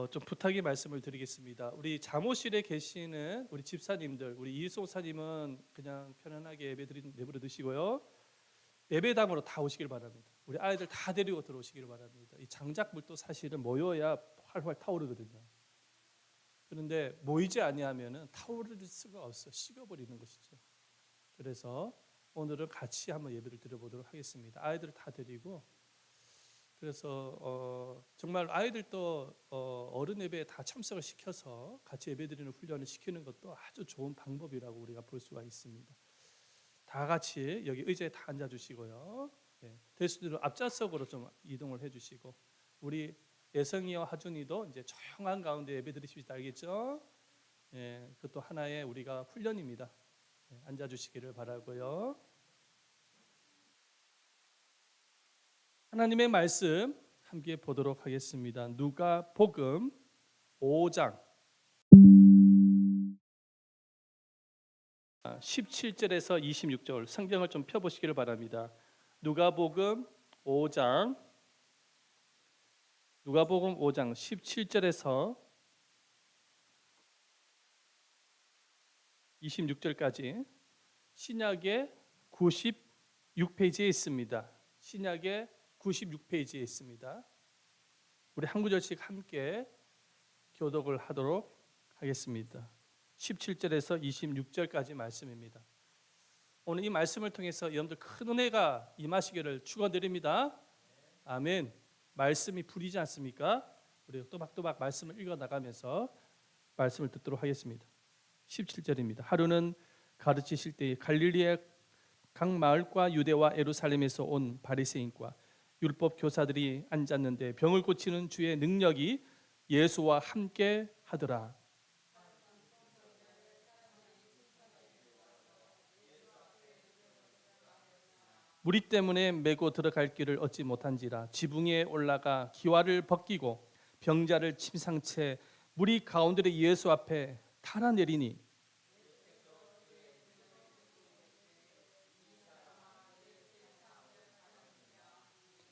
좀 부탁의 말씀을 드리겠습니다. 우리 잠옷실에 계시는 우리 집사님들, 우리 이송사님은 그냥 편안하게 내버려 두시고요. 예배당으로 다 오시길 바랍니다. 우리 아이들 다 데리고 들어오시길 바랍니다. 이 장작불도 사실은 모여야 활활 타오르거든요. 그런데 모이지 아니하면은 타오를 수가 없어, 식어버리는 것이죠. 그래서 오늘은 같이 한번 예배를 드려보도록 하겠습니다. 아이들을 다 데리고. 그래서 정말 아이들도 어른 예배에 다 참석을 시켜서 같이 예배드리는 훈련을 시키는 것도 아주 좋은 방법이라고 우리가 볼 수가 있습니다. 다 같이 여기 의자에 다 앉아주시고요. 대수들은 앞좌석으로 좀 이동을 해주시고, 우리 예성이와 하준이도 이제 조용한 가운데 예배드리십시다. 알겠죠? 그것도 하나의 우리가 훈련입니다. 앉아주시기를 바라고요. 하나님의 말씀 함께 보도록 하겠습니다. 누가복음 5장 17절에서 26절 성경을 좀 펴보시기를 바랍니다. 누가복음 5장 17절에서 26절까지 신약의 96페이지에 있습니다. 신약의 96페이지에 있습니다. 우리 한 구절씩 함께 교독을 하도록 하겠습니다. 17절에서 26절까지 말씀입니다. 오늘 이 말씀을 통해서 여러분들 큰 은혜가 임하시기를 축원드립니다. 아멘. 말씀이 불이지 않습니까? 우리 또박또박 말씀을 읽어 나가면서 말씀을 듣도록 하겠습니다. 17절입니다. 하루는 가르치실 때에 갈릴리의 각 마을과 유대와 예루살렘에서 온 바리새인과 율법 교사들이 앉았는데 병을 고치는 주의 능력이 예수와 함께 하더라. 무리 때문에 메고 들어갈 길을 얻지 못한지라 지붕에 올라가 기와를 벗기고 병자를 침상 채 무리 가운데 예수 앞에 달아내리니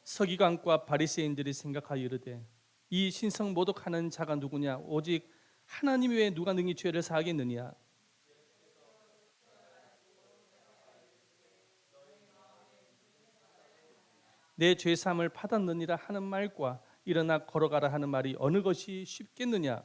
서기관과 바리새인들이 생각하여 이르되 이 신성 모독하는 자가 누구냐? 오직 하나님 외에 누가 능히 죄를 사하겠느냐? 내 죄사함을 받았느니라 하는 말과 일어나 걸어가라 하는 말이 어느 것이 쉽겠느냐?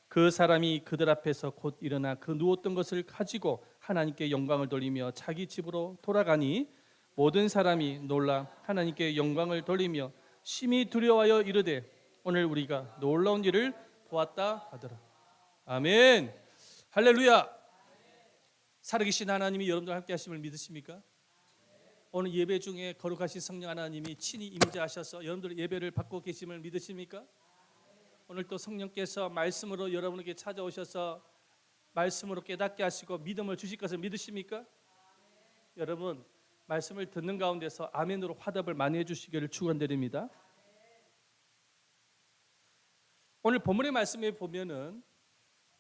그 사람이 그들 앞에서 곧 일어나 그 누웠던 것을 가지고 하나님께 영광을 돌리며 자기 집으로 돌아가니 모든 사람이 놀라 하나님께 영광을 돌리며 심히 두려워하여 이르되 오늘 우리가 놀라운 일을 보았다 하더라. 아멘. 할렐루야. 살아계신 하나님이 여러분들 함께 하심을 믿으십니까? 오늘 예배 중에 거룩하신 성령 하나님이 친히 임재하셔서 여러분들 예배를 받고 계심을 믿으십니까? 오늘 또 성령께서 말씀으로 여러분에게 찾아오셔서 말씀으로 깨닫게 하시고 믿음을 주실 것을 믿으십니까? 여러분 말씀을 듣는 가운데서 아멘으로 화답을 많이 해주시기를 축원드립니다. 오늘 본문의 말씀에 보면은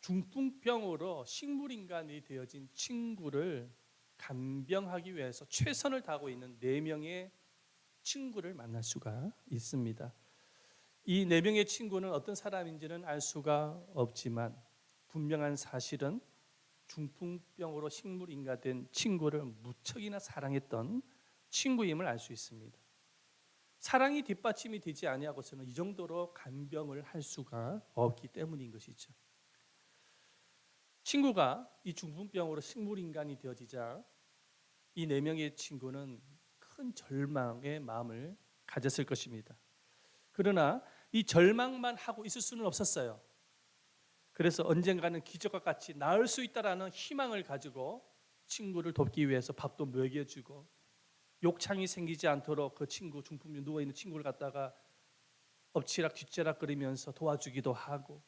중풍병으로 식물인간이 되어진 친구를 간병하기 위해서 최선을 다하고 있는 4명의 친구를 만날 수가 있습니다. 이 4명의 친구는 어떤 사람인지는 알 수가 없지만 분명한 사실은 중풍병으로 식물인간된 친구를 무척이나 사랑했던 친구임을 알 수 있습니다. 사랑이 뒷받침이 되지 아니하고서는 이 정도로 간병을 할 수가 없기 때문인 것이죠. 친구가 이 중풍병으로 식물인간이 되어지자 이 4명의 친구는 큰 절망의 마음을 가졌을 것입니다. 그러나 이 절망만 하고 있을 수는 없었어요. 그래서 언젠가는 기적과 같이 나을 수 있다라는 희망을 가지고 친구를 돕기 위해서 밥도 먹여주고 욕창이 생기지 않도록 그 친구 중풍병 누워있는 친구를 갖다가 엎치락 뒤치락 거리면서 도와주기도 하고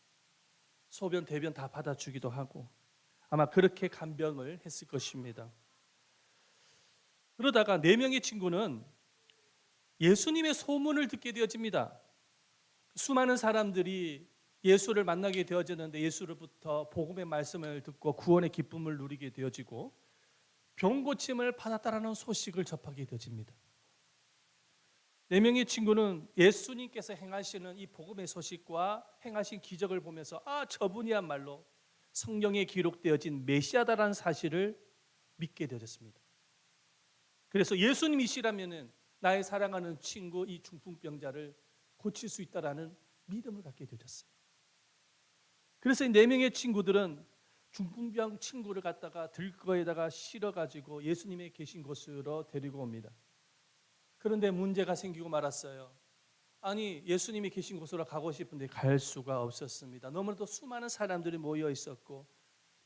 소변 대변 다 받아주기도 하고 아마 그렇게 간병을 했을 것입니다. 그러다가 4명의 친구는 예수님의 소문을 듣게 되어집니다. 수많은 사람들이 예수를 만나게 되어졌는데 예수로부터 복음의 말씀을 듣고 구원의 기쁨을 누리게 되어지고 병 고침을 받았다라는 소식을 접하게 되어집니다. 네 명의 친구는 예수님께서 행하시는 이 복음의 소식과 행하신 기적을 보면서 저분이야말로 성경에 기록되어진 메시아다라는 사실을 믿게 되어졌습니다. 그래서 예수님이시라면은 나의 사랑하는 친구 이 중풍병자를 고칠 수 있다라는 믿음을 갖게 되어졌어요. 그래서 이 네 명의 친구들은 중풍병 친구를 갖다가 들거에다가 실어가지고 예수님의 계신 곳으로 데리고 옵니다. 그런데 문제가 생기고 말았어요. 아니, 예수님이 계신 곳으로 가고 싶은데 갈 수가 없었습니다. 너무나도 수많은 사람들이 모여 있었고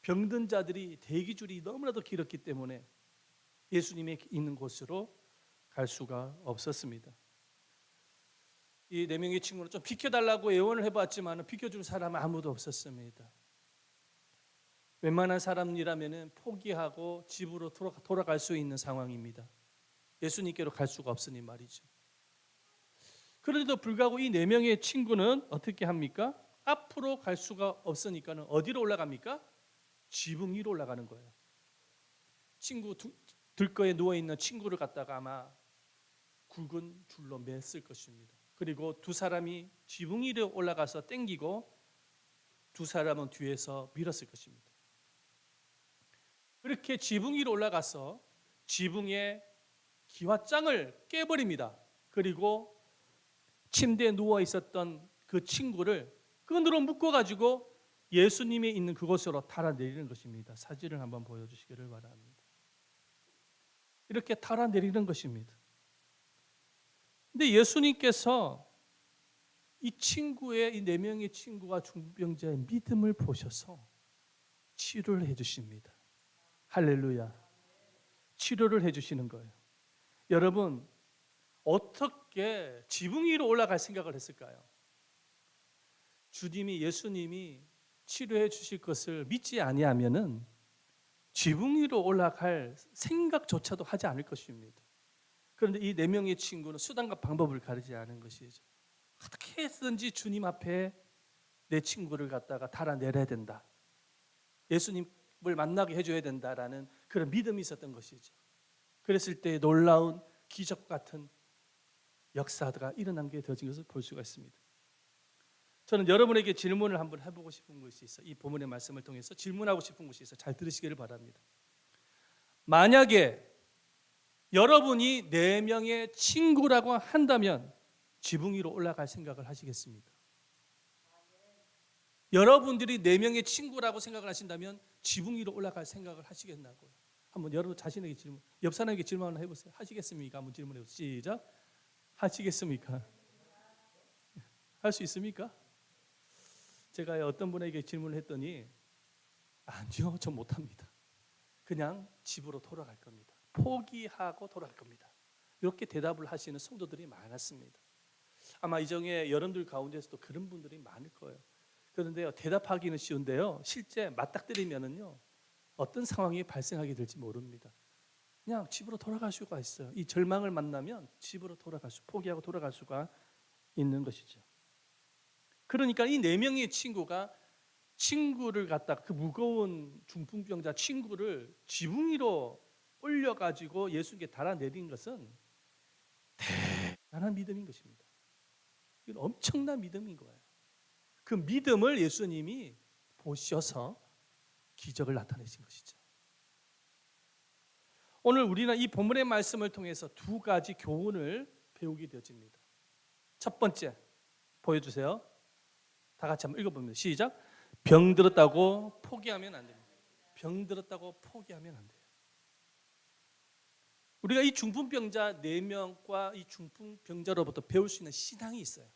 병든 자들이 대기줄이 너무나도 길었기 때문에 예수님이 있는 곳으로 갈 수가 없었습니다. 이 네 명의 친구는 좀 비켜달라고 애원을 해봤지만 비켜줄 사람은 아무도 없었습니다. 웬만한 사람이라면 포기하고 집으로 돌아갈 수 있는 상황입니다. 예수님께로 갈 수가 없으니 말이죠. 그런데도 불구하고 이 네 명의 친구는 어떻게 합니까? 앞으로 갈 수가 없으니까는 어디로 올라갑니까? 지붕 위로 올라가는 거예요. 친구 들거에 누워 있는 친구를 갖다가 아마 굵은 줄로 맸을 것입니다. 그리고 두 사람이 지붕 위로 올라가서 땡기고 두 사람은 뒤에서 밀었을 것입니다. 그렇게 지붕 위로 올라가서 지붕에 기와장을 깨버립니다. 그리고 침대에 누워 있었던 그 친구를 끈으로 묶어가지고 예수님이 있는 그곳으로 달아내리는 것입니다. 사진을 한번 보여주시기를 바랍니다. 이렇게 달아내리는 것입니다. 근데 예수님께서 이 친구의 이 네 명의 친구와 중풍병자의 믿음을 보셔서 치료를 해주십니다. 할렐루야. 치료를 해주시는 거예요. 여러분, 어떻게 지붕 위로 올라갈 생각을 했을까요? 주님이 예수님이 치료해 주실 것을 믿지 아니하면은 지붕 위로 올라갈 생각조차도 하지 않을 것입니다. 그런데 이 네 명의 친구는 수단과 방법을 가리지 않은 것이죠. 어떻게 해서든지 주님 앞에 내 친구를 갖다가 달아내려야 된다. 예수님을 만나게 해줘야 된다라는 그런 믿음이 있었던 것이죠. 그랬을 때 놀라운 기적 같은 역사가 일어난 게 되어진 것을 볼 수가 있습니다. 저는 여러분에게 질문을 한번 해보고 싶은 것이 있어요. 이 본문의 말씀을 통해서 질문하고 싶은 것이 있어요. 잘 들으시기를 바랍니다. 만약에 여러분이 네 명의 친구라고 한다면 지붕 위로 올라갈 생각을 하시겠습니까? 여러분들이 네 명의 친구라고 생각을 하신다면 지붕 위로 올라갈 생각을 하시겠나고요? 한번 여러분 자신에게 질문, 옆 사람에게 질문 한번 해보세요. 하시겠습니까? 한번 질문해 보세요. 시작. 하시겠습니까? 할 수 있습니까? 제가 어떤 분에게 질문을 했더니 아니요, 저 못합니다. 그냥 집으로 돌아갈 겁니다. 포기하고 돌아갈 겁니다. 이렇게 대답을 하시는 성도들이 많았습니다. 아마 이 중에 여러분들 가운데서도 그런 분들이 많을 거예요. 그런데요, 대답하기는 쉬운데요, 실제 맞닥뜨리면은요 어떤 상황이 발생하게 될지 모릅니다. 그냥 집으로 돌아갈 수가 있어요. 이 절망을 만나면 집으로 포기하고 돌아갈 수가 있는 것이죠. 그러니까 이 네 명의 친구를 갖다가 그 무거운 중풍병자 친구를 지붕 위로 올려가지고 예수님께 달아내린 것은 대단한 믿음인 것입니다. 이건 엄청난 믿음인 거예요. 그 믿음을 예수님이 보셔서 기적을 나타내신 것이죠. 오늘 우리는 이 본문의 말씀을 통해서 두 가지 교훈을 배우게 되어집니다. 첫 번째, 보여주세요. 다 같이 한번 읽어봅니다. 시작. 병들었다고 포기하면 안 됩니다. 병들었다고 포기하면 안 돼요. 우리가 이 중풍병자 4명과 이 중풍병자로부터 배울 수 있는 신앙이 있어요.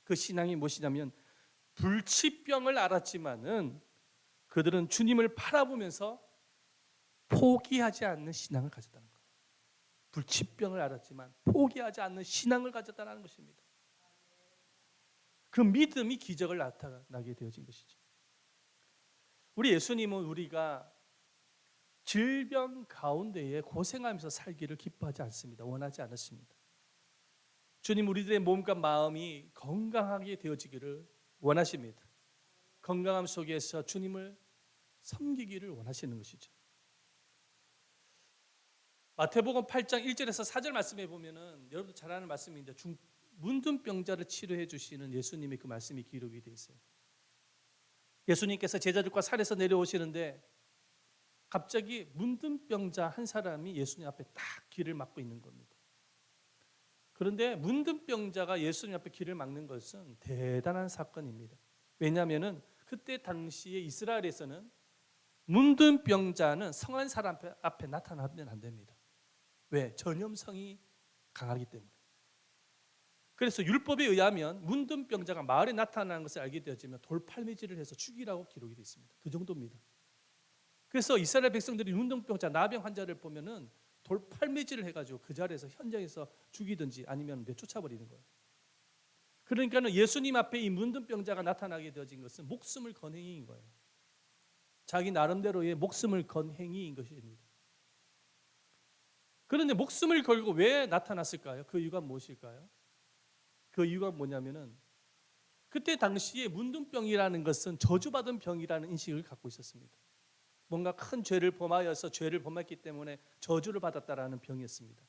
그 신앙이 무엇이냐면 불치병을 알았지만은 그들은 주님을 바라보면서 포기하지 않는 신앙을 가졌다는 거예요. 불치병을 알았지만 포기하지 않는 신앙을 가졌다는 것입니다. 그 믿음이 기적을 나타나게 되어진 것이죠. 우리 예수님은 우리가 질병 가운데에 고생하면서 살기를 기뻐하지 않습니다. 원하지 않으십니다. 주님, 우리들의 몸과 마음이 건강하게 되어지기를 원하십니다. 건강함 속에서 주님을 섬기기를 원하시는 것이죠. 마태복음 8장 1절에서 4절 말씀해 보면은 여러분도 잘 아는 말씀인데 문둥병자를 치료해 주시는 예수님의 그 말씀이 기록이 되어 있어요. 예수님께서 제자들과 산에서 내려오시는데 갑자기 문둥병자 한 사람이 예수님 앞에 딱 길을 막고 있는 겁니다. 그런데 문둥병자가 예수님 앞에 길을 막는 것은 대단한 사건입니다. 왜냐하면 그때 당시에 이스라엘에서는 문둥병자는 성한 사람 앞에 나타나면 안 됩니다. 왜? 전염성이 강하기 때문에. 그래서 율법에 의하면 문둥병자가 마을에 나타나는 것을 알게 되어지면 돌팔매질을 해서 죽이라고 기록이 되어 있습니다. 그 정도입니다. 그래서 이스라엘 백성들이 문둥병자, 나병 환자를 보면은 돌팔매질을 해가지고 그 자리에서 현장에서 죽이든지 아니면 내쫓아버리는 거예요. 그러니까는 예수님 앞에 이 문둥병자가 나타나게 되어진 것은 목숨을 건 행위인 거예요. 자기 나름대로의 목숨을 건 행위인 것입니다. 그런데 목숨을 걸고 왜 나타났을까요? 그 이유가 무엇일까요? 그 이유가 뭐냐면은 그때 당시에 문둥병이라는 것은 저주받은 병이라는 인식을 갖고 있었습니다. 뭔가 큰 죄를 범하여서 죄를 범했기 때문에 저주를 받았다라는 병이었습니다.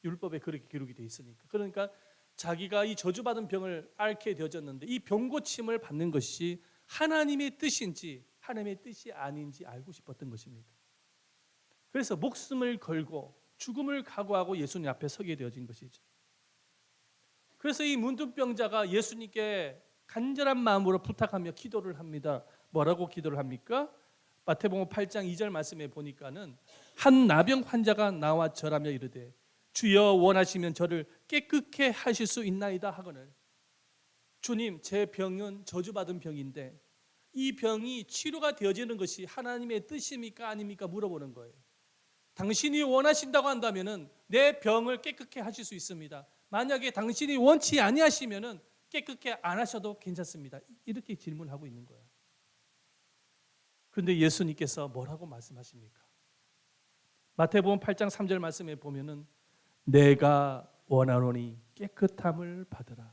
율법에 그렇게 기록이 되어 있으니까. 그러니까 자기가 이 저주받은 병을 앓게 되어졌는데 이 병 고침을 받는 것이 하나님의 뜻인지 하나님의 뜻이 아닌지 알고 싶었던 것입니다. 그래서 목숨을 걸고 죽음을 각오하고 예수님 앞에 서게 되어진 것이죠. 그래서 이 문둥병자가 예수님께 간절한 마음으로 부탁하며 기도를 합니다. 뭐라고 기도를 합니까? 마태복음 8장 2절 말씀에 보니까는 한 나병 환자가 나와 절하며 이르되 주여 원하시면 저를 깨끗게 하실 수 있나이다 하거늘 주님 제 병은 저주받은 병인데 이 병이 치료가 되어지는 것이 하나님의 뜻입니까 아닙니까 물어보는 거예요. 당신이 원하신다고 한다면은 내 병을 깨끗게 하실 수 있습니다. 만약에 당신이 원치 아니하시면은 깨끗게 안 하셔도 괜찮습니다. 이렇게 질문하고 있는 거예요. 그런데 예수님께서 뭐라고 말씀하십니까? 마태복음 8장 3절 말씀에 보면은 내가 원하노니 깨끗함을 받으라.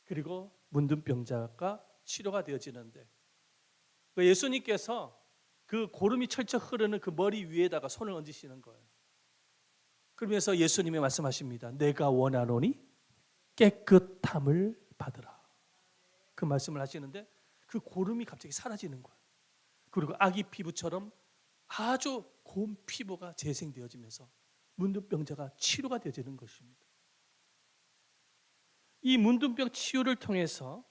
그리고 문둥병자가 치료가 되어지는데 예수님께서 그 고름이 철철 흐르는 그 머리 위에다가 손을 얹으시는 거예요. 그러면서 예수님이 말씀하십니다. 내가 원하노니 깨끗함을 받으라. 그 말씀을 하시는데 그 고름이 갑자기 사라지는 거예요. 그리고 아기 피부처럼 아주 고운 피부가 재생되어지면서 문둥병자가 치료가 되어지는 것입니다. 이 문둥병 치유를 통해서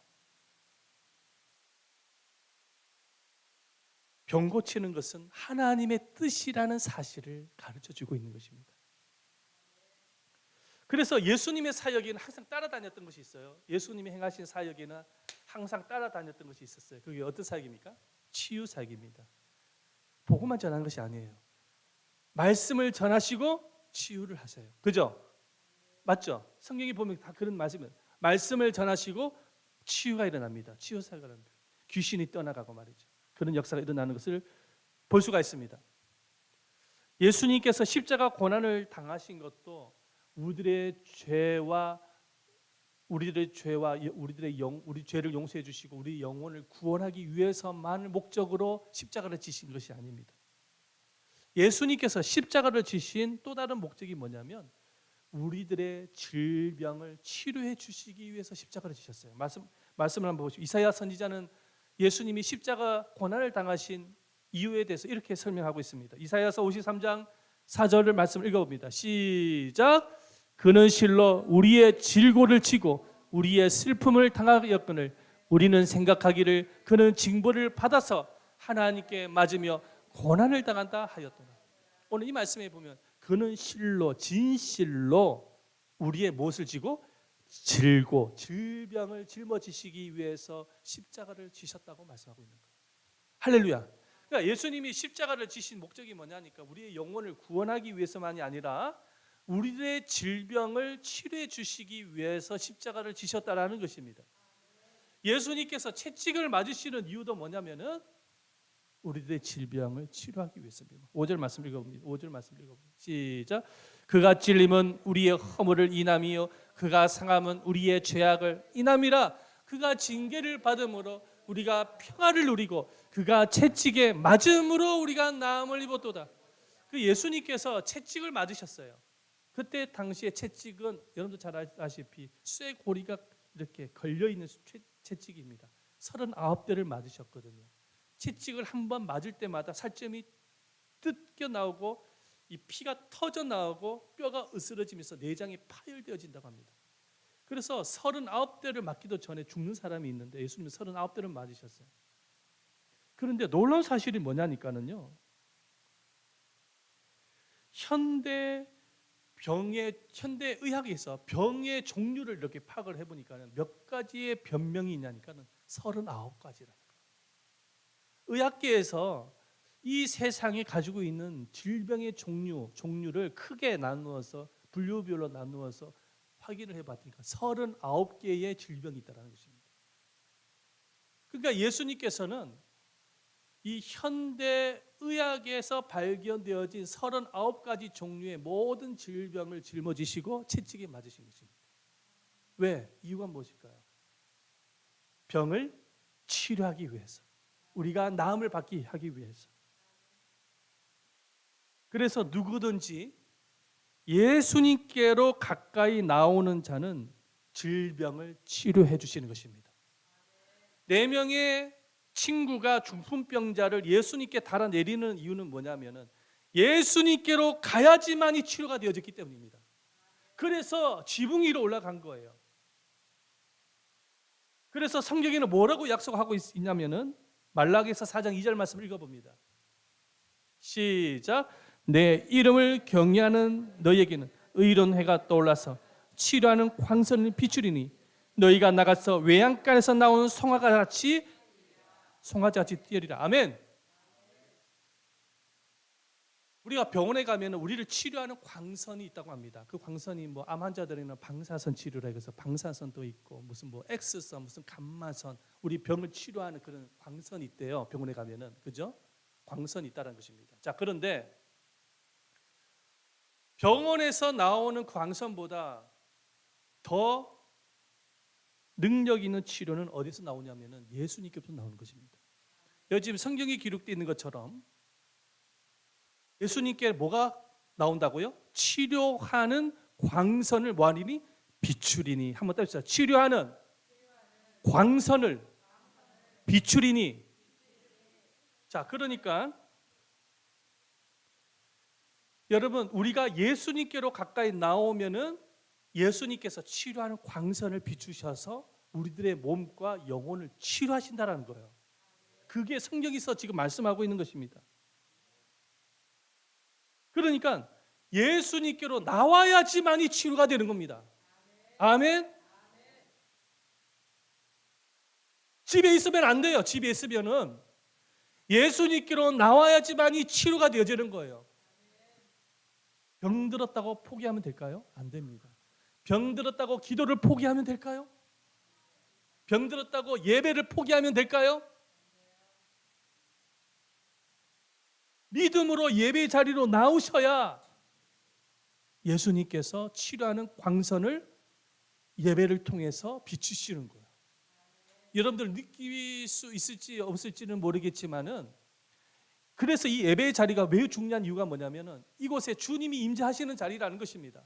병 고치는 것은 하나님의 뜻이라는 사실을 가르쳐주고 있는 것입니다. 그래서 예수님의 사역에는 항상 따라다녔던 것이 있어요. 예수님이 행하신 사역에는 항상 따라다녔던 것이 있었어요. 그게 어떤 사역입니까? 치유 사역입니다. 복음만 전하는 것이 아니에요. 말씀을 전하시고 치유를 하세요. 그죠? 맞죠? 성경에 보면 다 그런 말씀이에요. 말씀을 전하시고 치유가 일어납니다. 치유 사역을 합니다. 귀신이 떠나가고 말이죠. 그런 역사가 일어나는 것을 볼 수가 있습니다. 예수님께서 십자가 고난을 당하신 것도 우리들의 죄와 우리 죄를 용서해 주시고 우리 영혼을 구원하기 위해서만 목적으로 십자가를 지신 것이 아닙니다. 예수님께서 십자가를 지신 또 다른 목적이 뭐냐면 우리들의 질병을 치료해 주시기 위해서 십자가를 지셨어요. 말씀을 한번 보시죠. 이사야 선지자는 예수님이 십자가 고난을 당하신 이유에 대해서 이렇게 설명하고 있습니다. 이사야서 53장 4절을 말씀을 읽어봅니다. 시작. 그는 실로 우리의 질고를 지고 우리의 슬픔을 당하였거늘 우리는 생각하기를 그는 징벌을 받아서 하나님께 맞으며 고난을 당한다 하였더라. 오늘 이 말씀에 보면 그는 실로 진실로 우리의 무엇을 지고 질고 질병을 짊어지시기 위해서 십자가를 지셨다고 말씀하고 있는 거예요. 할렐루야. 그러니까 예수님이 십자가를 지신 목적이 뭐냐니까 우리의 영혼을 구원하기 위해서만이 아니라 우리의 질병을 치료해 주시기 위해서 십자가를 지셨다라는 것입니다. 예수님께서 채찍을 맞으시는 이유도 뭐냐면은 우리들의 질병을 치료하기 위해서입니다. 5절 말씀 읽어봅니다. 5절 말씀 읽어봅니다. 시작. 그가 찔림은 우리의 허물을 인함이요 그가 상함은 우리의 죄악을 인함이라. 그가 징계를 받음으로 우리가 평화를 누리고 그가 채찍에 맞음으로 우리가 나음을 입었도다. 그 예수님께서 채찍을 맞으셨어요. 그때 당시에 채찍은 여러분도 잘 아시다시피 쇠고리가 이렇게 걸려있는 채찍입니다. 39대를 맞으셨거든요. 채찍을 한 번 맞을 때마다 살점이 뜯겨 나오고 이 피가 터져 나오고 뼈가 으스러지면서 내장이 파열되어진다고 합니다. 그래서 39대를 맞기도 전에 죽는 사람이 있는데 예수님은 39대를 맞으셨어요. 그런데 놀라운 사실이 뭐냐니까는요. 현대 의학에서 병의 종류를 이렇게 파악을 해보니까 몇 가지의 변명이 있냐니까는 39가지라는 거예요. 의학계에서 이 세상에 가지고 있는 질병의 종류를 크게 나누어서 분류별로 나누어서 확인을 해봤으니까 39개의 질병이 있다는 것입니다. 그러니까 예수님께서는 이 현대 의학에서 발견되어진 39가지 종류의 모든 질병을 짊어지시고 채찍에 맞으신 것입니다. 왜? 이유가 무엇일까요? 병을 치료하기 위해서, 우리가 나음을 받기 하기 위해서. 그래서 누구든지 예수님께로 가까이 나오는 자는 질병을 치료해 주시는 것입니다. 4명의 친구가 중풍병자를 예수님께 달아내리는 이유는 뭐냐면은 예수님께로 가야지만이 치료가 되어졌기 때문입니다. 그래서 지붕 위로 올라간 거예요. 그래서 성경에는 뭐라고 약속하고 있냐면은 말라기서 4장 2절 말씀을 읽어봅니다. 시작. 내 이름을 경외하는 너희에게는 의로운 해가 떠올라서 치료하는 광선을 비추리니 너희가 나가서 외양간에서 나온 송아지같이 뛰어리라. 아멘. 우리가 병원에 가면 우리를 치료하는 광선이 있다고 합니다. 그 광선이 뭐 암 환자들에는 방사선 치료라 해서 방사선도 있고 무슨 뭐 X선, 무슨 감마선, 우리 병을 치료하는 그런 광선이 있대요. 병원에 가면은, 그죠? 광선이 있다는 것입니다. 자, 그런데 병원에서 나오는 광선보다 더 능력 있는 치료는 어디서 나오냐면은 예수님께서 나오는 것입니다. 여기 지금 성경에 기록되어 있는 것처럼 예수님께 뭐가 나온다고요? 치료하는 광선을 뭐하리니? 비추리니. 한번 따라합시다. 치료하는 광선을 비추리니. 자, 그러니까 여러분, 우리가 예수님께로 가까이 나오면은 예수님께서 치료하는 광선을 비추셔서 우리들의 몸과 영혼을 치료하신다라는 거예요. 그게 성경에서 지금 말씀하고 있는 것입니다. 그러니까 예수님께로 나와야지만이 치료가 되는 겁니다. 아멘. 집에 있으면 안 돼요. 집에 있으면은 예수님께로 나와야지만이 치료가 되어지는 거예요. 병들었다고 포기하면 될까요? 안 됩니다. 병들었다고 기도를 포기하면 될까요? 병들었다고 예배를 포기하면 될까요? 믿음으로 예배 자리로 나오셔야 예수님께서 치료하는 광선을 예배를 통해서 비추시는 거예요. 여러분들 느낄 수 있을지 없을지는 모르겠지만은, 그래서 이 예배의 자리가 매우 중요한 이유가 뭐냐면은 이곳에 주님이 임재하시는 자리라는 것입니다.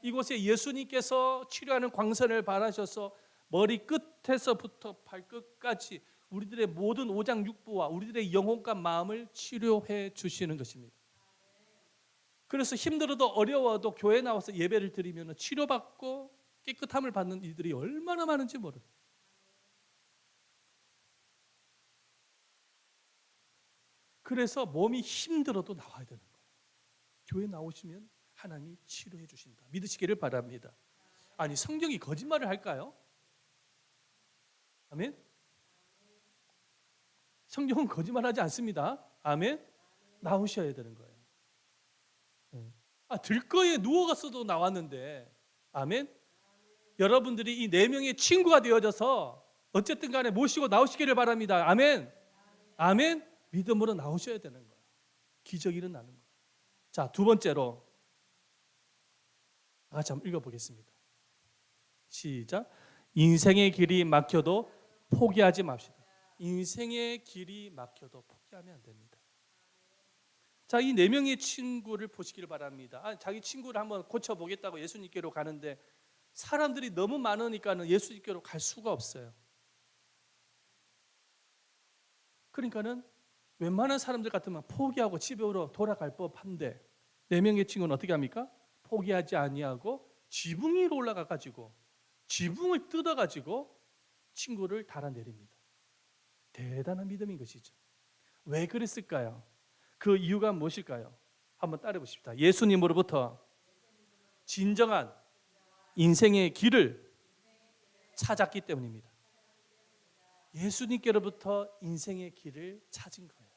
이곳에 예수님께서 치료하는 광선을 발하셔서 머리 끝에서부터 발끝까지 우리들의 모든 오장육부와 우리들의 영혼과 마음을 치료해 주시는 것입니다. 그래서 힘들어도 어려워도 교회 나와서 예배를 드리면 치료받고 깨끗함을 받는 이들이 얼마나 많은지 모릅니다. 그래서 몸이 힘들어도 나와야 되는 거예요. 교회 나오시면 하나님이 치료해 주신다. 믿으시기를 바랍니다. 아니, 성경이 거짓말을 할까요? 아멘. 성경은 거짓말하지 않습니다. 아멘. 나오셔야 되는 거예요. 들거에 누워갔어도 나왔는데, 아멘. 여러분들이 이 4명의 친구가 되어져서 어쨌든 간에 모시고 나오시기를 바랍니다. 아멘. 아멘. 믿음으로 나오셔야 되는 거예요. 기적이 일어나는 거예요. 자, 두 번째로 같이 한번 읽어보겠습니다. 시작. 인생의 길이 막혀도 포기하지 맙시다. 인생의 길이 막혀도 포기하면 안 됩니다. 자, 이 네 명의 친구를 보시기를 바랍니다. 자기 친구를 한번 고쳐보겠다고 예수님께로 가는데 사람들이 너무 많으니까는 예수님께로 갈 수가 없어요. 그러니까는 웬만한 사람들 같으면 포기하고 집으로 돌아갈 법한데 네 명의 친구는 어떻게 합니까? 포기하지 아니하고 지붕 위로 올라가 가지고 지붕을 뜯어 가지고 친구를 달아내립니다. 대단한 믿음인 것이죠. 왜 그랬을까요? 그 이유가 무엇일까요? 한번 따라 보십시다. 예수님으로부터 진정한 인생의 길을 찾았기 때문입니다. 예수님께로부터 인생의 길을 찾은 거예요.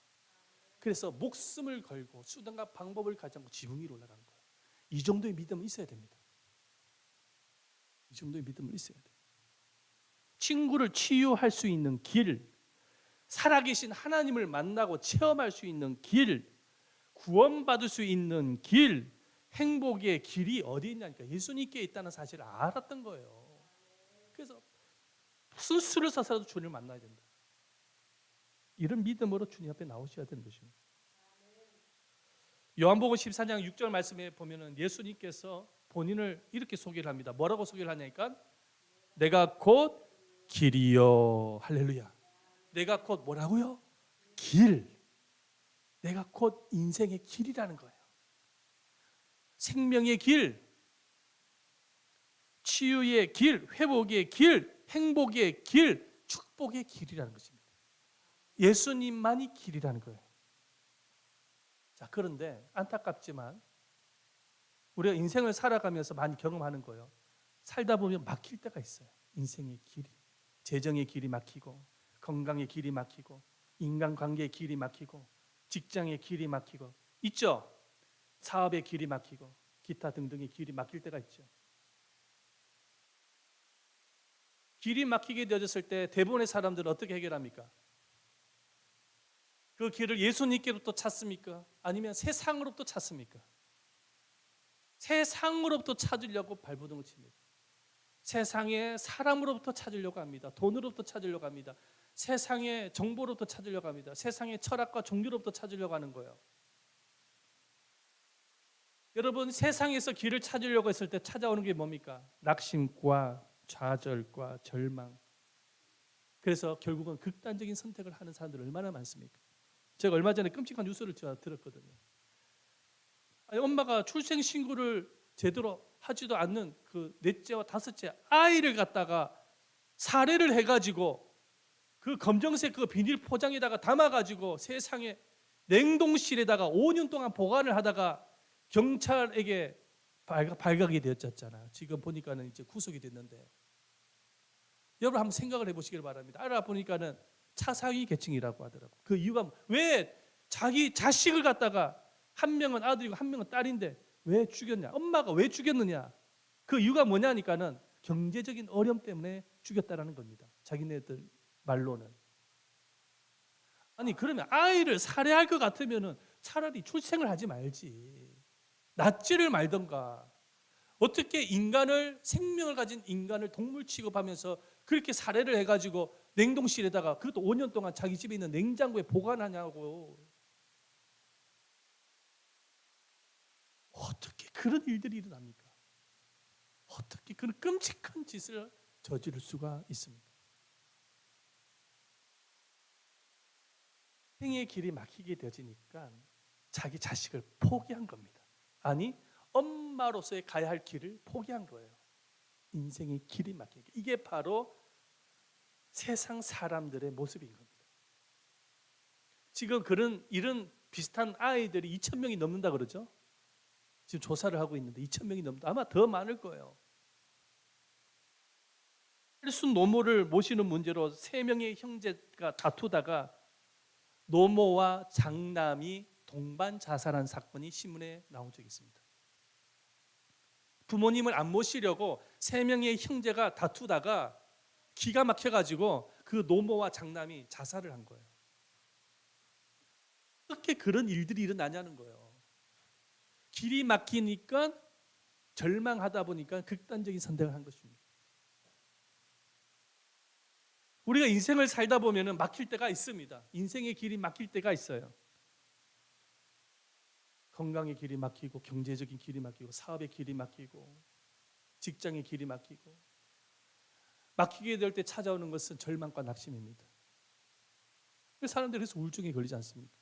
그래서 목숨을 걸고 수단과 방법을 가지 않고 지붕 위로 올라간 거예요. 이 정도의 믿음은 있어야 됩니다. 이 정도의 믿음은 있어야 돼요. 친구를 치유할 수 있는 길, 살아계신 하나님을 만나고 체험할 수 있는 길, 구원받을 수 있는 길, 행복의 길이 어디 있냐니까 예수님께 있다는 사실을 알았던 거예요. 그래서 무슨 수를 써서라도 주님을 만나야 된다. 이런 믿음으로 주님 앞에 나오셔야 되는 것입니다. 요한복음 14장 6절 말씀에 보면은 예수님께서 본인을 이렇게 소개를 합니다. 뭐라고 소개를 하냐니까 내가 곧 길이요. 할렐루야. 내가 곧 뭐라고요? 길. 내가 곧 인생의 길이라는 거예요. 생명의 길, 치유의 길, 회복의 길, 행복의 길, 축복의 길이라는 것입니다. 예수님만이 길이라는 거예요. 자, 그런데 안타깝지만 우리가 인생을 살아가면서 많이 경험하는 거예요. 살다 보면 막힐 때가 있어요. 인생의 길이, 재정의 길이 막히고, 건강의 길이 막히고, 인간관계의 길이 막히고, 직장의 길이 막히고 있죠. 사업의 길이 막히고 기타 등등의 길이 막힐 때가 있죠. 길이 막히게 되어졌을 때 대부분의 사람들은 어떻게 해결합니까? 그 길을 예수님께로부터 찾습니까? 아니면 세상으로부터 찾습니까? 세상으로부터 찾으려고 발버둥을 칩니다. 세상의 사람으로부터 찾으려고 합니다. 돈으로부터 찾으려고 합니다. 세상의 정보로부터 찾으려고 합니다. 세상의 철학과 종교로부터 찾으려고 하는 거예요. 여러분, 세상에서 길을 찾으려고 했을 때 찾아오는 게 뭡니까? 낙심과 좌절과 절망. 그래서 결국은 극단적인 선택을 하는 사람들 얼마나 많습니까? 제가 얼마 전에 끔찍한 뉴스를 들었거든요. 아니, 엄마가 출생신고를 제대로 하지도 않는 그 넷째와 다섯째 아이를 갖다가 살해를 해가지고 그 검정색 그 비닐 포장에다가 담아가지고 세상에 냉동실에다가 5년 동안 보관을 하다가 경찰에게 발각이 되었잖아요. 지금 보니까는 이제 구속이 됐는데 여러분 한번 생각을 해보시길 바랍니다. 알아보니까는 차상위 계층이라고 하더라고요. 그 이유가 왜 자기 자식을 갖다가 한 명은 아들이고 한 명은 딸인데 왜 죽였냐? 엄마가 왜 죽였느냐? 그 이유가 뭐냐니까는 경제적인 어려움 때문에 죽였다라는 겁니다. 자기네들 말로는. 아니 그러면 아이를 살해할 것 같으면은 차라리 출생을 하지 말지. 낫지를 말던가. 어떻게 인간을 생명을 가진 인간을 동물 취급하면서 그렇게 살해를 해가지고 냉동실에다가 그것도 5년 동안 자기 집에 있는 냉장고에 보관하냐고. 어떻게 그런 일들이 일어납니까? 어떻게 그런 끔찍한 짓을 저지를 수가 있습니까? 생의 길이 막히게 되어지니까 자기 자식을 포기한 겁니다. 아니 엄마로서의 가야 할 길을 포기한 거예요. 인생의 길이 막히게. 이게 바로 세상 사람들의 모습인 겁니다. 지금 이런 비슷한 아이들이 2,000명이 넘는다 그러죠? 지금 조사를 하고 있는데 2,000명이 넘는다. 아마 더 많을 거예요. 헬순 노모를 모시는 문제로 3명의 형제가 다투다가 노모와 장남이 동반 자살한 사건이 신문에 나온 적이 있습니다. 부모님을 안 모시려고 3명의 형제가 다투다가 기가 막혀가지고 그 노모와 장남이 자살을 한 거예요. 어떻게 그런 일들이 일어나냐는 거예요. 길이 막히니까 절망하다 보니까 극단적인 선택을 한 것입니다. 우리가 인생을 살다 보면 막힐 때가 있습니다. 인생의 길이 막힐 때가 있어요. 건강의 길이 막히고, 경제적인 길이 막히고, 사업의 길이 막히고, 직장의 길이 막히고, 막히게 될 때 찾아오는 것은 절망과 낙심입니다. 사람들이 그래서 우울증에 걸리지 않습니까?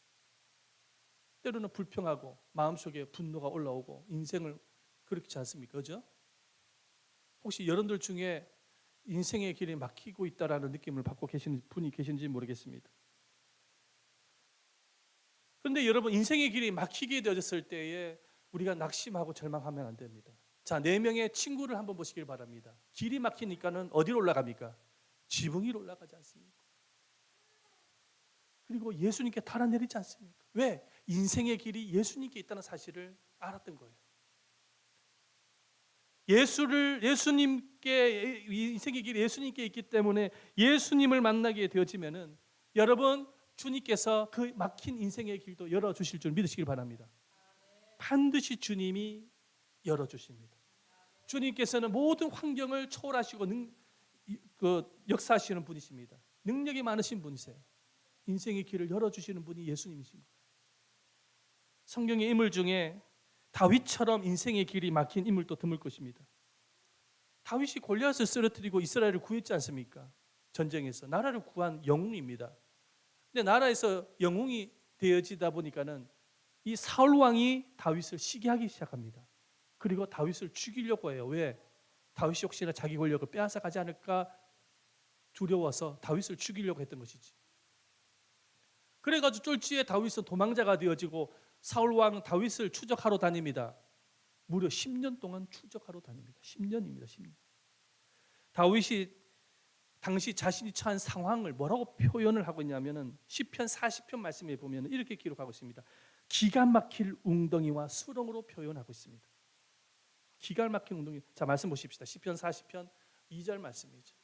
때로는 불평하고 마음속에 분노가 올라오고 인생을 그렇지 않습니까? 그죠? 혹시 여러분들 중에 인생의 길이 막히고 있다라는 느낌을 받고 계시는 분이 계신지 모르겠습니다. 그런데 여러분, 인생의 길이 막히게 되어졌을 때에 우리가 낙심하고 절망하면 안 됩니다. 자, 4명의 친구를 한번 보시길 바랍니다. 길이 막히니까는 어디로 올라갑니까? 지붕 위로 올라가지 않습니까? 그리고 예수님께 달아내리지 않습니까? 왜? 인생의 길이 예수님께 있다는 사실을 알았던 거예요. 예수님께, 인생의 길이 예수님께 있기 때문에 예수님을 만나게 되어지면은 여러분, 주님께서 그 막힌 인생의 길도 열어주실 줄 믿으시길 바랍니다. 반드시 주님이 열어주십니다. 주님께서는 모든 환경을 초월하시고 역사하시는 분이십니다. 능력이 많으신 분이세요. 인생의 길을 열어주시는 분이 예수님이신 거예요. 성경의 인물 중에 다윗처럼 인생의 길이 막힌 인물도 드물 것입니다. 다윗이 골리앗을 쓰러뜨리고 이스라엘을 구했지 않습니까? 전쟁에서 나라를 구한 영웅입니다. 근데 나라에서 영웅이 되어지다 보니까는 이 사울 왕이 다윗을 시기하기 시작합니다. 그리고 다윗을 죽이려고 해요. 왜? 다윗이 혹시나 자기 권력을 빼앗아 가지 않을까 두려워서 다윗을 죽이려고 했던 것이지. 그래가지고 쫄지에 다윗은 도망자가 되어지고 사울 왕은 다윗을 추적하러 다닙니다. 무려 10년 동안 추적하러 다닙니다. 10년입니다. 10년. 다윗이 당시 자신이 처한 상황을 뭐라고 표현을 하고 있냐면은 시편 40편 말씀에 보면 이렇게 기록하고 있습니다. 기가 막힐 웅덩이와 수렁으로 표현하고 있습니다. 기가 막힌 웅덩이. 자, 말씀 보십시다. 시편 40편 2절 말씀이죠.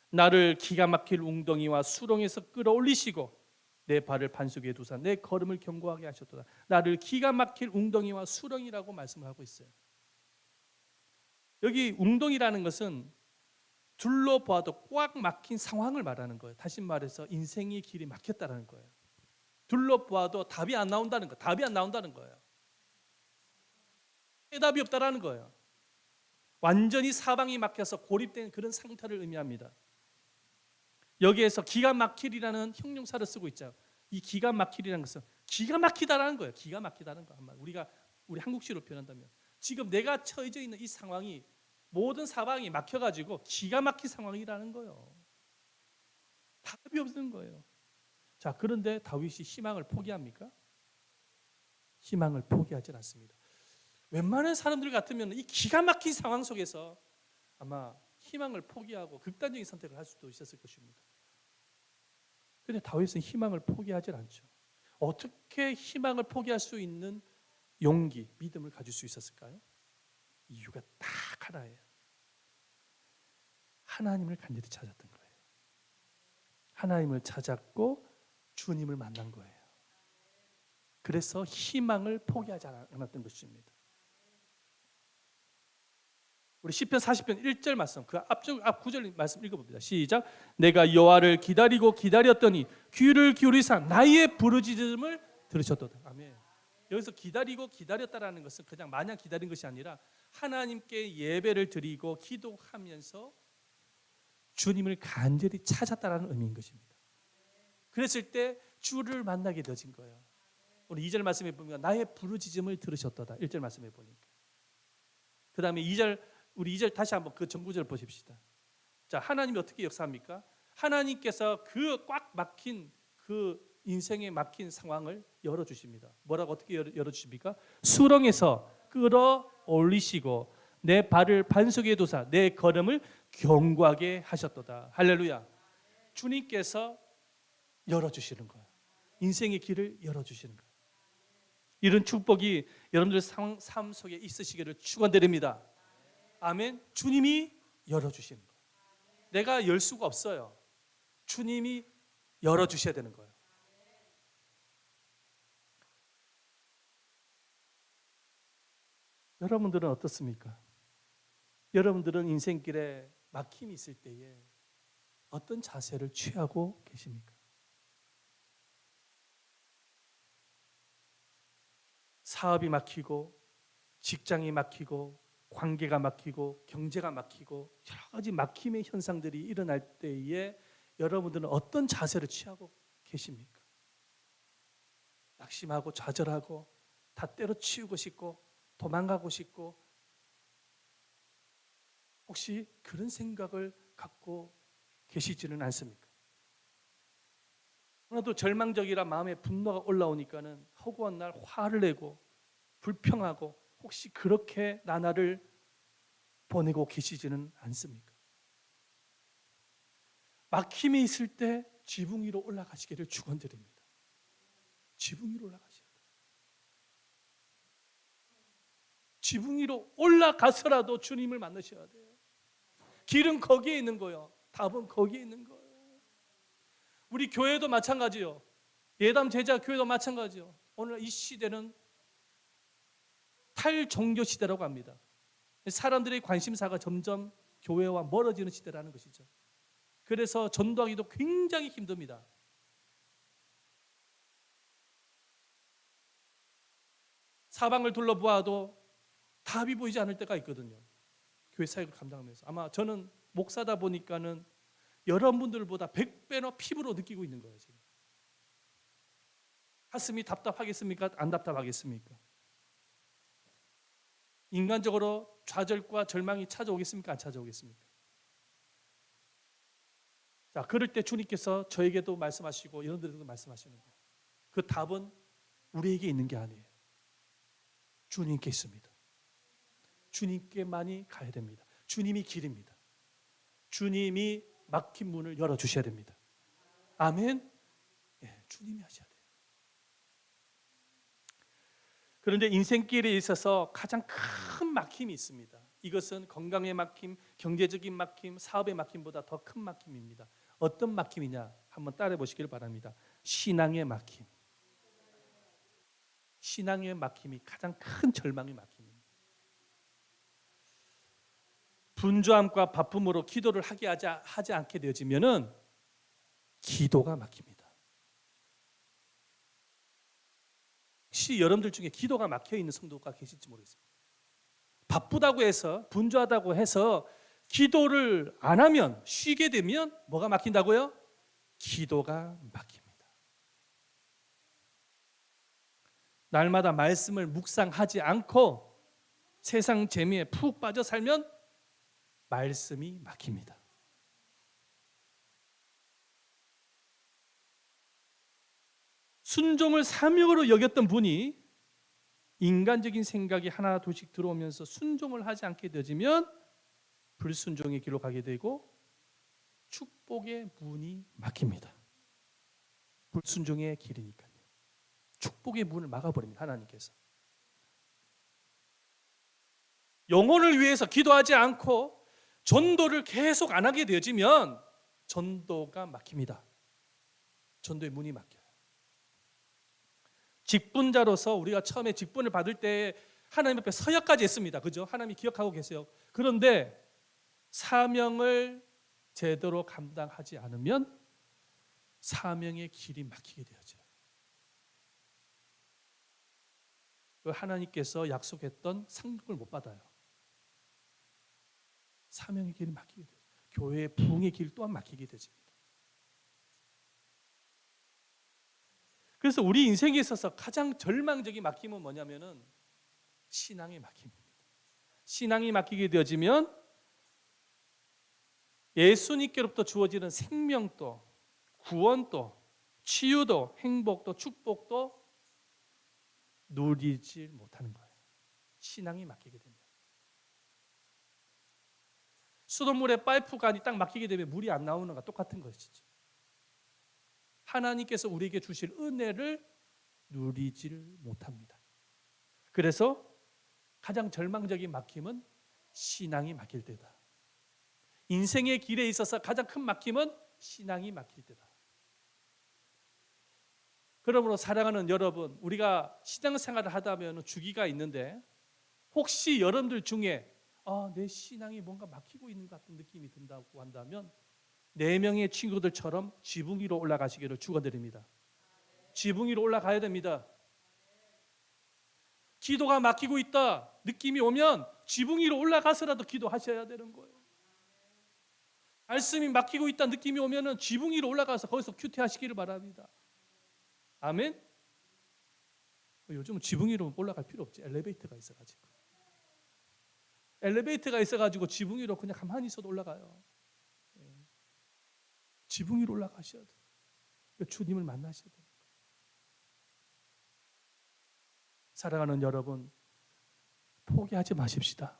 나를 기가 막힐 웅덩이와 수렁에서 끌어올리시고 내 발을 반석에 두사 내 걸음을 견고하게 하셨도다. 나를 기가 막힐 웅덩이와 수렁이라고 말씀을 하고 있어요. 여기 웅덩이라는 것은 둘러보아도 꽉 막힌 상황을 말하는 거예요. 다시 말해서 인생의 길이 막혔다는 거예요. 둘러보아도 답이 안 나온다는 거예요. 답이 안 나온다는 거예요. 해답이 없다라는 거예요. 완전히 사방이 막혀서 고립된 그런 상태를 의미합니다. 여기에서 기가 막힐이라는 형용사를 쓰고 있죠. 이 기가 막힐이라는 것은 기가 막히다라는 거예요. 기가 막히다는 거. 우리 한국식으로 표현한다면 지금 내가 처해져 있는 이 상황이 모든 사방이 막혀가지고 기가 막힌 상황이라는 거예요. 답이 없는 거예요. 자, 그런데 다윗이 희망을 포기합니까? 희망을 포기하지 않습니다. 웬만한 사람들 같으면 이 기가 막힌 상황 속에서 아마 희망을 포기하고 극단적인 선택을 할 수도 있었을 것입니다. 그런데 다윗은 희망을 포기하지 않죠. 어떻게 희망을 포기할 수 있는 용기, 믿음을 가질 수 있었을까요? 이유가 딱 하나예요. 하나님을 간절히 찾았던 거예요. 하나님을 찾았고 주님을 만난 거예요. 그래서 희망을 포기하지 않았던 것입니다. 우리 시편 40편 1절 말씀, 그 앞 9절 말씀 읽어봅니다. 시작. 내가 여호와를 기다리고 기다렸더니 귀를 기울이사 나의 부르짖음을 들으셨도다. 아멘. 여기서 기다리고 기다렸다라는 것은 그냥 마냥 기다린 것이 아니라 하나님께 예배를 드리고 기도하면서 주님을 간절히 찾았다라는 의미인 것입니다. 그랬을 때 주를 만나게 되어진 거예요. 오늘 2절 말씀에 보면 나의 부르짖음을 들으셨도다. 1절 말씀에 보니까. 그 다음에 2절, 우리 2절 다시 한번 그 전구절 보십시다. 자, 하나님이 어떻게 역사합니까? 하나님께서 그 꽉 막힌 그 인생에 막힌 상황을 열어주십니다. 뭐라고 어떻게 열어주십니까? 수렁에서 끌어올리시고 내 발을 반석에 두사 내 걸음을 견고하게 하셨도다. 할렐루야. 주님께서 열어주시는 거예요. 인생의 길을 열어주시는 거예요. 이런 축복이 여러분들 삶 속에 있으시기를 축원드립니다. 아멘. 주님이 열어주시는 거예요. 내가 열 수가 없어요. 주님이 열어주셔야 되는 거예요. 여러분들은 어떻습니까? 여러분들은 인생길에 막힘이 있을 때에 어떤 자세를 취하고 계십니까? 사업이 막히고 직장이 막히고 관계가 막히고 경제가 막히고 여러 가지 막힘의 현상들이 일어날 때에 여러분들은 어떤 자세를 취하고 계십니까? 낙심하고 좌절하고 다 때려치우고 싶고 도망가고 싶고 혹시 그런 생각을 갖고 계시지는 않습니까? 하나도 절망적이라 마음에 분노가 올라오니까는 허구한 날 화를 내고 불평하고 혹시 그렇게 나날을 보내고 계시지는 않습니까? 막힘이 있을 때 지붕 위로 올라가시기를 축원드립니다. 지붕 위로 올라가셔야 돼요. 지붕 위로 올라가서라도 주님을 만나셔야 돼요. 길은 거기에 있는 거예요. 답은 거기에 있는 거예요. 우리 교회도 마찬가지요. 예담 제자 교회도 마찬가지요. 오늘 이 시대는 탈종교 시대라고 합니다. 사람들의 관심사가 점점 교회와 멀어지는 시대라는 것이죠. 그래서 전도하기도 굉장히 힘듭니다. 사방을 둘러보아도 답이 보이지 않을 때가 있거든요. 교회 사역을 감당하면서. 아마 저는 목사다 보니까는 여러분들보다 100배나 피부로 느끼고 있는 거예요. 지금. 가슴이 답답하겠습니까? 안 답답하겠습니까? 인간적으로 좌절과 절망이 찾아오겠습니까? 안 찾아오겠습니까? 자, 그럴 때 주님께서 저에게도 말씀하시고 여러분들에게도 말씀하시는 거예요. 그 답은 우리에게 있는 게 아니에요. 주님께 있습니다. 주님께만이 가야 됩니다. 주님이 길입니다. 주님이 막힌 문을 열어주셔야 됩니다. 아멘. 예, 주님이 하셔야 돼요. 그런데 인생길에 있어서 가장 큰 막힘이 있습니다. 이것은 건강의 막힘, 경제적인 막힘, 사업의 막힘보다 더 큰 막힘입니다. 어떤 막힘이냐? 한번 따라해 보시길 바랍니다. 신앙의 막힘. 신앙의 막힘이 가장 큰 절망의 막힘입니다. 분주함과 바쁨으로 기도를 하지 않게 되어지면은 기도가 막힙니다. 혹시 여러분들 중에 기도가 막혀 있는 성도가 계실지 모르겠습니다. 바쁘다고 해서 분주하다고 해서 기도를 안 하면 쉬게 되면 뭐가 막힌다고요? 기도가 막힙니다. 날마다 말씀을 묵상하지 않고 세상 재미에 푹 빠져 살면 말씀이 막힙니다. 순종을 사명으로 여겼던 분이 인간적인 생각이 하나 둘씩 들어오면서 순종을 하지 않게 되어지면 불순종의 길로 가게 되고 축복의 문이 막힙니다. 불순종의 길이니까요. 축복의 문을 막아버립니다. 하나님께서. 영혼을 위해서 기도하지 않고 전도를 계속 안 하게 되어지면 전도가 막힙니다. 전도의 문이 막혀요. 직분자로서 우리가 처음에 직분을 받을 때 하나님 앞에 서약까지 했습니다. 그죠? 하나님이 기억하고 계세요. 그런데 사명을 제대로 감당하지 않으면 사명의 길이 막히게 되어져요. 하나님께서 약속했던 상급을 못 받아요. 사명의 길이 막히게 돼요. 교회의 부흥의 길 또한 막히게 되집니다. 그래서 우리 인생에 있어서 가장 절망적인 막힘은 뭐냐면은 신앙의 막힘입니다. 신앙이 막히게 되어지면 예수님께로부터 주어지는 생명도, 구원도, 치유도, 행복도, 축복도 누리지 못하는 거예요. 신앙이 막히게 되면. 수돗물에 파이프관이 딱 막히게 되면 물이 안 나오는 거와 똑같은 것이죠. 하나님께서 우리에게 주실 은혜를 누리지를 못합니다. 그래서 가장 절망적인 막힘은 신앙이 막힐 때다. 인생의 길에 있어서 가장 큰 막힘은 신앙이 막힐 때다. 그러므로 사랑하는 여러분, 우리가 신앙생활을 하다 보면 주기가 있는데 혹시 여러분들 중에 내 신앙이 뭔가 막히고 있는 것 같은 느낌이 든다고 한다면 네 명의 친구들처럼 지붕 위로 올라가시기를 축원드립니다. 지붕 위로 올라가야 됩니다. 기도가 막히고 있다 느낌이 오면 지붕 위로 올라가서라도 기도하셔야 되는 거예요. 말씀이 막히고 있다 느낌이 오면은 지붕 위로 올라가서 거기서 큐티하시기를 바랍니다. 아멘. 요즘은 지붕 위로 올라갈 필요 없지. 엘리베이터가 있어가지고 지붕 위로 그냥 가만히 있어도 올라가요. 지붕 위로 올라가셔야 돼요. 주님을 만나셔야 돼요. 사랑하는 여러분, 포기하지 마십시다.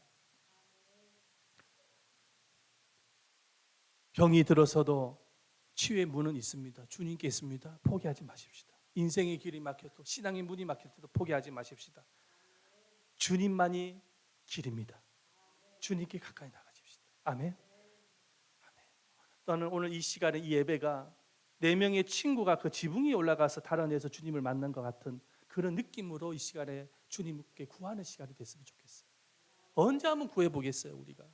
병이 들어서도 치유의 문은 있습니다. 주님께 있습니다. 포기하지 마십시다. 인생의 길이 막혀도 신앙의 문이 막힐 때도 포기하지 마십시다. 주님만이 길입니다. 주님께 가까이 나가십시다. 아멘. 또는 오늘 이 시간에 이 예배가 네 명의 친구가 그 지붕 위에 올라가서 달아내서 주님을 만난 것 같은 그런 느낌으로 이 시간에 주님께 구하는 시간이 됐으면 좋겠어요. 언제 한번 구해보겠어요 우리가.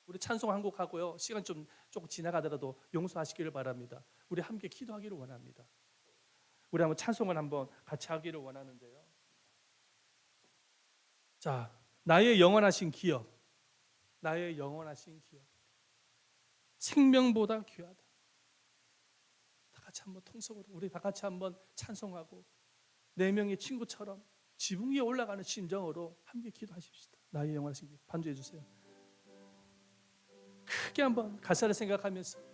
우리 찬송 한 곡 하고요. 시간 좀 조금 지나가더라도 용서하시기를 바랍니다. 우리 함께 기도하기를 원합니다. 우리 한번 찬송을 한번 같이 하기를 원하는데요. 자, 나의 영원하신 기업, 나의 영원하신 기업, 생명보다 귀하다. 다 같이 한번 통성으로 우리 다 같이 한번 찬송하고 네 명의 친구처럼 지붕 위에 올라가는 심정으로 함께 기도하십시다. 나의 영원하신 기업 반주해 주세요. 크게 한번 가사를 생각하면서